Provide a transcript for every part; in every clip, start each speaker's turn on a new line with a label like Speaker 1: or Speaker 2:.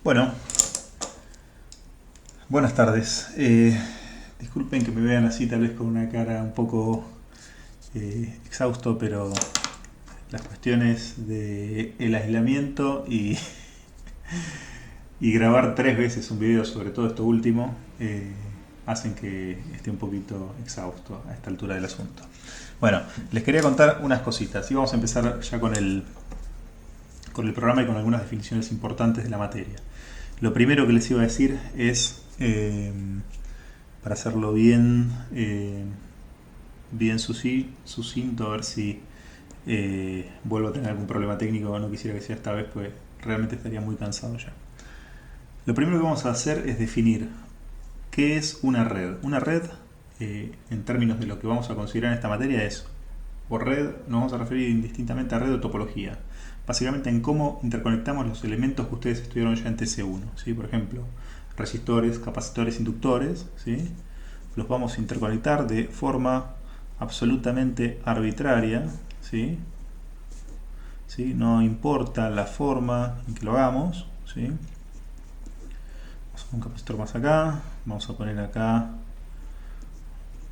Speaker 1: Bueno, buenas tardes. Disculpen que me vean así tal vez con una cara un poco exhausto, pero las cuestiones del aislamiento y grabar 3 veces un video, sobre todo esto último, hacen que esté un poquito exhausto a esta altura del asunto. Bueno, les quería contar unas cositas y vamos a empezar ya con el programa y con algunas definiciones importantes de la materia. Lo primero que les iba a decir es, para hacerlo bien sucinto, a ver si vuelvo a tener algún problema técnico. No quisiera que sea esta vez, pues realmente estaría muy cansado ya. Lo primero que vamos a hacer es definir qué es una red. Una red, en términos de lo que vamos a considerar en esta materia, es, por red nos vamos a referir indistintamente a red o topología. Básicamente en cómo interconectamos los elementos que ustedes estudiaron ya en TC1. ¿Sí? Por ejemplo, resistores, capacitores, inductores, ¿sí? Los vamos a interconectar de forma absolutamente arbitraria, ¿sí? ¿Sí? No importa la forma en que lo hagamos, ¿sí? Vamos a poner un capacitor más acá, vamos a poner acá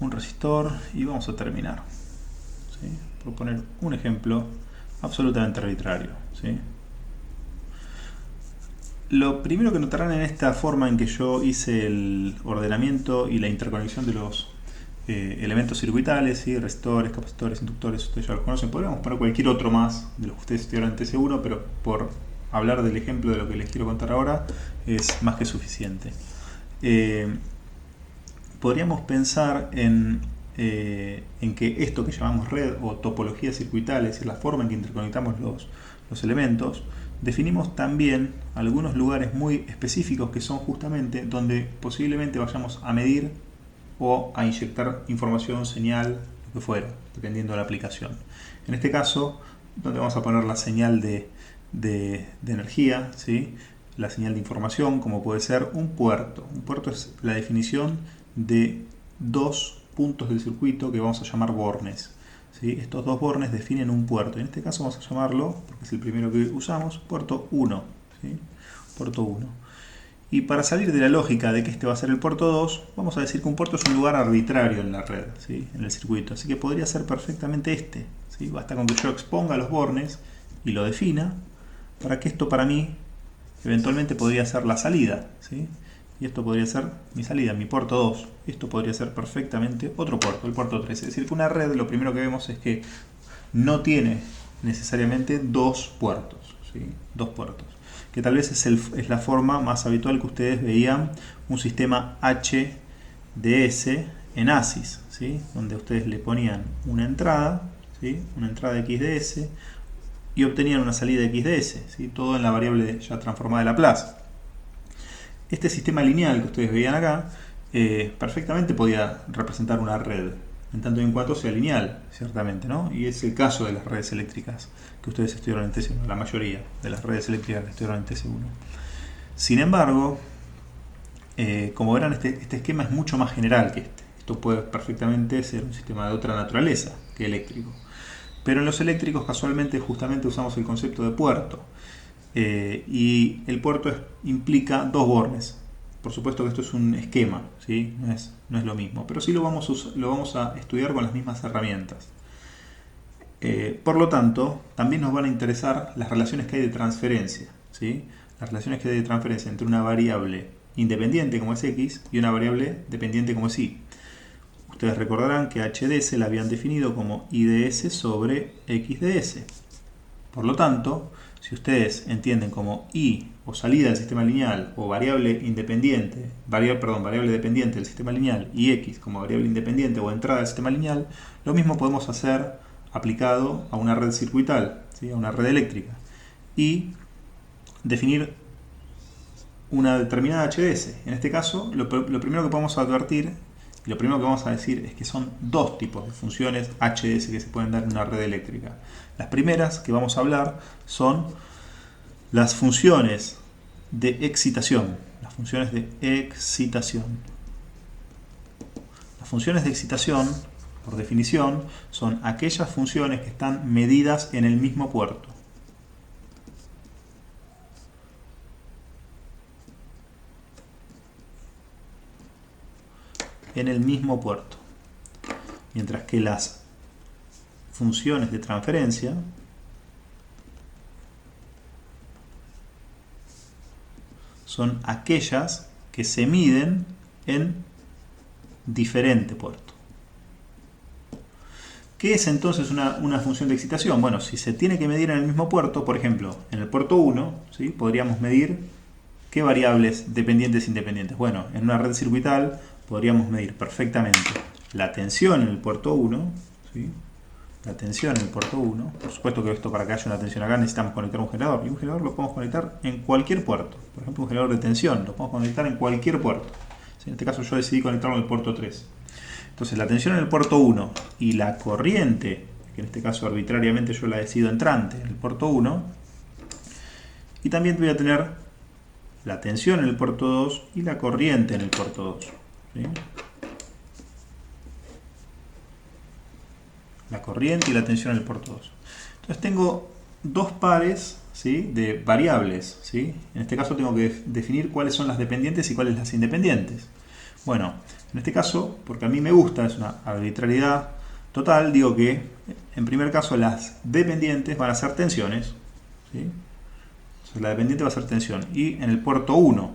Speaker 1: un resistor y vamos a terminar, ¿sí? Por poner un ejemplo absolutamente arbitrario, ¿sí? Lo primero que notarán en esta forma en que yo hice el ordenamiento y la interconexión de los elementos circuitales, ¿sí? Resistores, capacitores, inductores, ustedes ya los conocen. Podríamos poner cualquier otro más de los que ustedes estudiaron en TC1, pero por hablar del ejemplo de lo que les quiero contar ahora es más que suficiente. Podríamos pensar en que esto que llamamos red o topología circuital, es decir, la forma en que interconectamos los elementos, definimos también algunos lugares muy específicos que son justamente donde posiblemente vayamos a medir o a inyectar información, señal, lo que fuera, dependiendo de la aplicación. En este caso, donde vamos a poner la señal de energía, ¿sí? La señal de información, como puede ser un puerto. Un puerto es la definición de dos puntos del circuito que vamos a llamar bornes, ¿sí? Estos dos bornes definen un puerto. En este caso vamos a llamarlo, porque es el primero que usamos, puerto 1. ¿Sí? Puerto 1. Y para salir de la lógica de que este va a ser el puerto 2, vamos a decir que un puerto es un lugar arbitrario en la red, ¿sí? En el circuito. Así que podría ser perfectamente este, ¿sí? Basta con que yo exponga los bornes y lo defina, para que esto para mí eventualmente podría ser la salida, ¿sí? Y esto podría ser mi salida, mi puerto 2. Esto podría ser perfectamente otro puerto, el puerto 3. Es decir, que una red, lo primero que vemos es que no tiene necesariamente dos puertos, ¿sí? Dos puertos. Que tal vez es la forma más habitual que ustedes veían un sistema HDS en ASIS, ¿sí? Donde ustedes le ponían una entrada, ¿sí? Una entrada XDS, y obtenían una salida XDS, ¿sí? Todo en la variable ya transformada de Laplace. Este sistema lineal que ustedes veían acá perfectamente podía representar una red, en tanto y en cuanto sea lineal, ciertamente, ¿no? Y es el caso de las redes eléctricas que ustedes estudiaron en TC1, la mayoría de las redes eléctricas que estudiaron en TC1. Sin embargo, como verán, este esquema es mucho más general que este. Esto puede perfectamente ser un sistema de otra naturaleza que eléctrico. Pero en los eléctricos casualmente justamente usamos el concepto de puerto. Y el puerto implica dos bornes. Por supuesto que esto es un esquema, ¿sí? No es lo mismo, pero sí lo vamos a estudiar con las mismas herramientas. Por lo tanto, también nos van a interesar las relaciones que hay de transferencia, ¿sí? Las relaciones que hay de transferencia entre una variable independiente como es x y una variable dependiente como es y. Ustedes recordarán que HDS la habían definido como IDS sobre XDS. Por lo tanto, si ustedes entienden como I o salida del sistema lineal o variable dependiente del sistema lineal y X como variable independiente o entrada del sistema lineal, lo mismo podemos hacer aplicado a una red circuital, ¿sí? A una red eléctrica, y definir una determinada HDS. En este caso, lo primero que podemos advertir y lo primero que vamos a decir es que son dos tipos de funciones HDS que se pueden dar en una red eléctrica. Las primeras que vamos a hablar son las funciones de excitación. Las funciones de excitación. Las funciones de excitación, por definición, son aquellas funciones que están medidas en el mismo puerto. en el mismo puerto. Mientras que las funciones de transferencia son aquellas que se miden en diferente puerto. ¿Qué es entonces una función de excitación? Bueno, si se tiene que medir en el mismo puerto, por ejemplo, en el puerto 1, ¿sí?, podríamos medir ¿qué variables dependientes e independientes? Bueno, en una red circuital podríamos medir perfectamente la tensión en el puerto 1, ¿sí?, la tensión en el puerto 1. Por supuesto que esto, para que haya una tensión acá, necesitamos conectar un generador. Y un generador lo podemos conectar en cualquier puerto. Por ejemplo, un generador de tensión lo podemos conectar en cualquier puerto. En este caso yo decidí conectarlo en el puerto 3. Entonces la tensión en el puerto 1 y la corriente, que en este caso arbitrariamente yo la decido entrante en el puerto 1, y también voy a tener la tensión en el puerto 2 y la corriente en el puerto 2. ¿Sí? La corriente y la tensión en el puerto 2. Entonces tengo dos pares, ¿sí?, de variables, ¿sí? En este caso tengo que definir cuáles son las dependientes y cuáles las independientes. Bueno, en este caso, porque a mí me gusta, es una arbitrariedad total, digo que en primer caso las dependientes van a ser tensiones, ¿sí? Entonces la dependiente va a ser tensión. Y en el puerto 1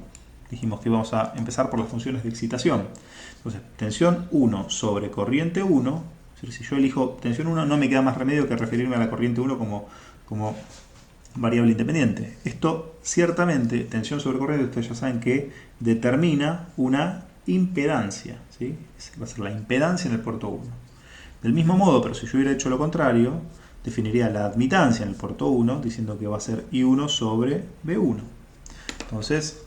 Speaker 1: dijimos que vamos a empezar por las funciones de excitación. Entonces, tensión 1 sobre corriente 1. Es decir, si yo elijo tensión 1, no me queda más remedio que referirme a la corriente 1 como variable independiente. Esto, ciertamente, tensión sobre corriente, ustedes ya saben que determina una impedancia, ¿sí? Va a ser la impedancia en el puerto 1. Del mismo modo, pero si yo hubiera hecho lo contrario, definiría la admitancia en el puerto 1 diciendo que va a ser I1 sobre B1. Entonces,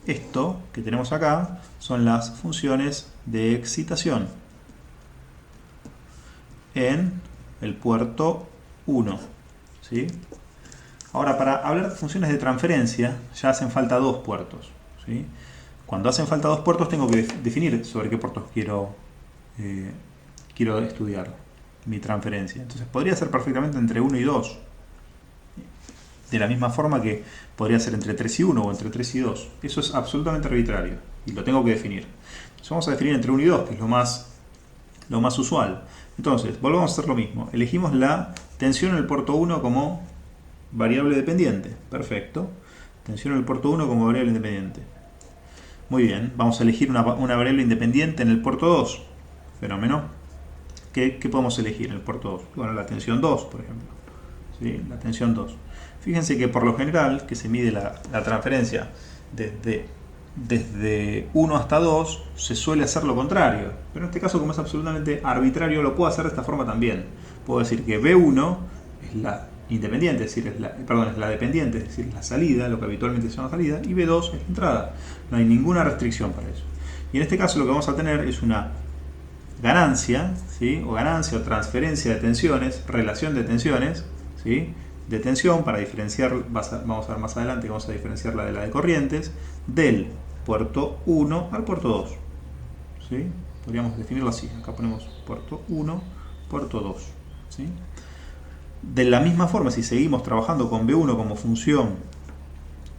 Speaker 1: esto que tenemos acá son las funciones de excitación en el puerto 1, ¿sí? Ahora, para hablar de funciones de transferencia, ya hacen falta dos puertos, ¿sí? Cuando hacen falta dos puertos, tengo que definir sobre qué puertos quiero estudiar mi transferencia. Entonces, podría ser perfectamente entre 1 y 2. De la misma forma que podría ser entre 3 y 1 o entre 3 y 2. Eso es absolutamente arbitrario y lo tengo que definir. Entonces, vamos a definir entre 1 y 2, que es lo más usual. Entonces, volvamos a hacer lo mismo. Elegimos la tensión en el puerto 1 como variable dependiente. Perfecto. Tensión en el puerto 1 como variable independiente. Muy bien. Vamos a elegir una variable independiente en el puerto 2. Fenómeno. ¿Qué podemos elegir en el puerto 2? Bueno, la tensión 2, por ejemplo. ¿Sí? La tensión 2. Fíjense que por lo general, que se mide la transferencia desde 1 hasta 2, se suele hacer lo contrario. Pero en este caso, como es absolutamente arbitrario, lo puedo hacer de esta forma también. Puedo decir que B1 es la independiente, es decir, es la dependiente, es decir, la salida, lo que habitualmente se llama salida, y B2 es la entrada. No hay ninguna restricción para eso. Y en este caso lo que vamos a tener es una ganancia, ¿sí?, o ganancia o transferencia de tensiones, relación de tensiones, ¿sí?, de tensión, para diferenciar, vamos a ver más adelante, vamos a diferenciarla de la de corrientes, del puerto 1 al puerto 2. ¿Sí? Podríamos definirlo así. Acá ponemos puerto 1, puerto 2. ¿Sí? De la misma forma, si seguimos trabajando con B1 como función,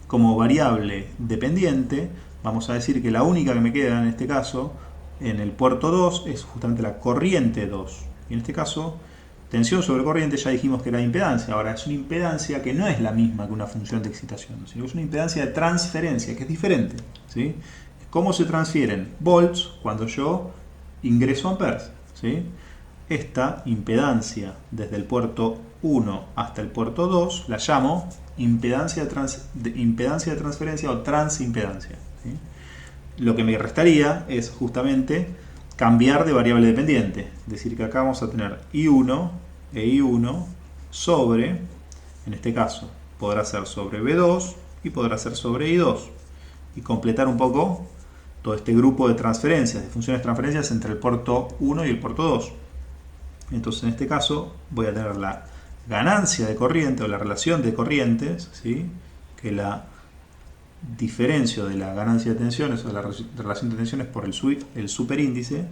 Speaker 1: como variable dependiente, vamos a decir que la única que me queda en este caso, en el puerto 2, es justamente la corriente 2. Y en este caso, tensión sobre corriente ya dijimos que era impedancia. Ahora, es una impedancia que no es la misma que una función de excitación, sino que es una impedancia de transferencia, que es diferente. ¿Sí? ¿Cómo se transfieren volts cuando yo ingreso amperes? ¿Sí? Esta impedancia desde el puerto 1 hasta el puerto 2 la llamo impedancia de transferencia o transimpedancia. ¿Sí? Lo que me restaría es justamente cambiar de variable dependiente. Es decir, que acá vamos a tener I1 e I1 sobre, en este caso, podrá ser sobre B2 y podrá ser sobre I2. Y completar un poco todo este grupo de transferencias, de funciones de transferencias entre el puerto 1 y el puerto 2. Entonces, en este caso, voy a tener la ganancia de corriente o la relación de corrientes, ¿sí?, que la diferencio de la ganancia de tensiones o la relación de tensiones por el superíndice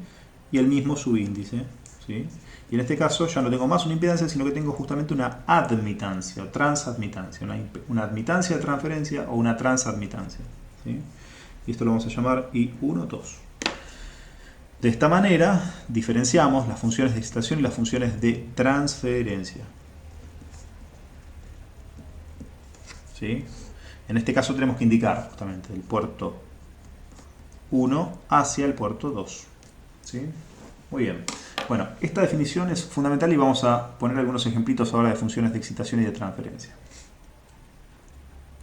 Speaker 1: y el mismo subíndice. ¿Sí? Y en este caso ya no tengo más una impedancia, sino que tengo justamente una admitancia o transadmitancia, una admitancia de transferencia o una transadmitancia. ¿Sí? Y esto lo vamos a llamar I1, 2. De esta manera diferenciamos las funciones de excitación y las funciones de transferencia. ¿Sí? En este caso tenemos que indicar justamente el puerto 1 hacia el puerto 2. ¿Sí? Muy bien. Bueno, esta definición es fundamental y vamos a poner algunos ejemplitos ahora de funciones de excitación y de transferencia.